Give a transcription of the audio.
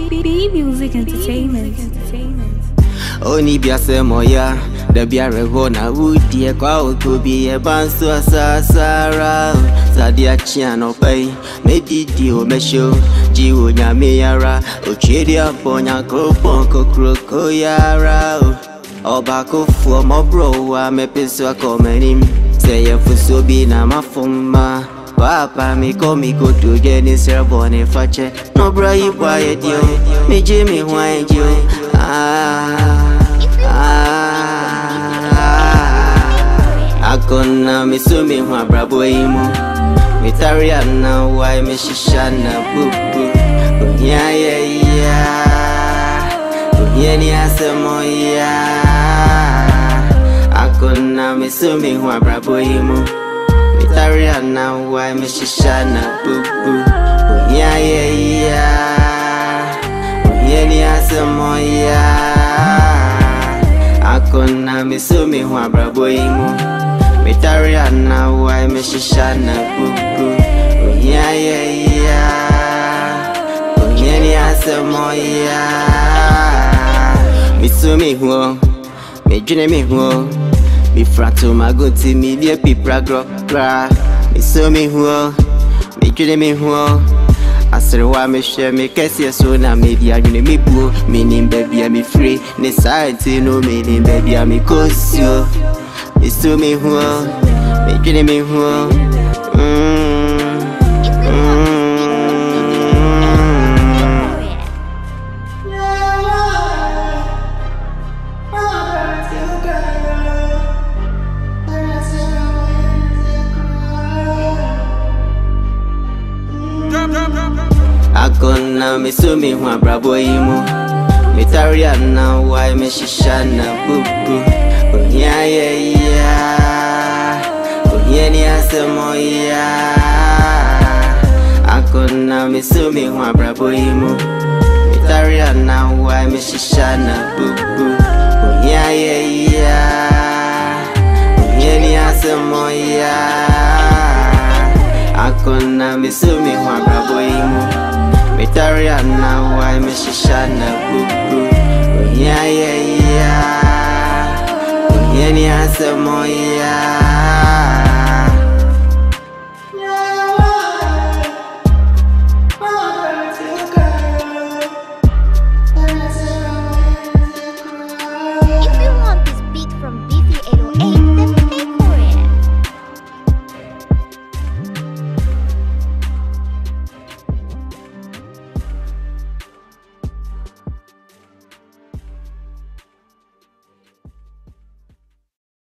Bmusic Entertainment. Oni biase moya, the biare hona woody a cow to be a bansu asasara. Sadia chiano pay, medidio mesho, Jiu Yamiara, Uchidia Ponya Kroponko Krokoyara. Obako for my bro, I'm a piso coming. Say a fusobi na mafuma. Papa me go to Jenny Servone Fache. No bray boy, dear, me Jimmy wine you. Ankonam me sumi wa brabo imu. Me Tariana, why me shishana boo boo. Yeah, yeah, yeah. Yeni asemoya. Ankonam me sumi wa brabo imu. Me Tariana, why me shishana boo boo. Yeah, yeah, yeah. Yeni asemoya. Ankonam me sumi wa brabo imu. Me Tariana, why me shishana boo boo. Yeah, yeah, yeah. Yeni asemoya. Me sumi huo, me june me huo. Me frato magoti me die pipra gro gra. Me sumi huo, me june me huo. Asrewa me share me kesi so na me dia june me bu. Me nim baby me free. Ne side no me nim baby me kosio. Me sumi huo, me june me huo. Ankonam me sumi wa brabo imu. Me Tariana, why me shishana boo boo. Yeah, yeah, yeah. Yeni asemoya. Ankonam me sumi wa brabo imu. Me Tariana, why me shishana boo boo. Yeah, yeah, yeah. Yeni asemoya. Ankonam me sumi wa brabo imu. Me Tariana, why me shishana boo boo. Yeah, yeah, yeah. Yeni asemoya.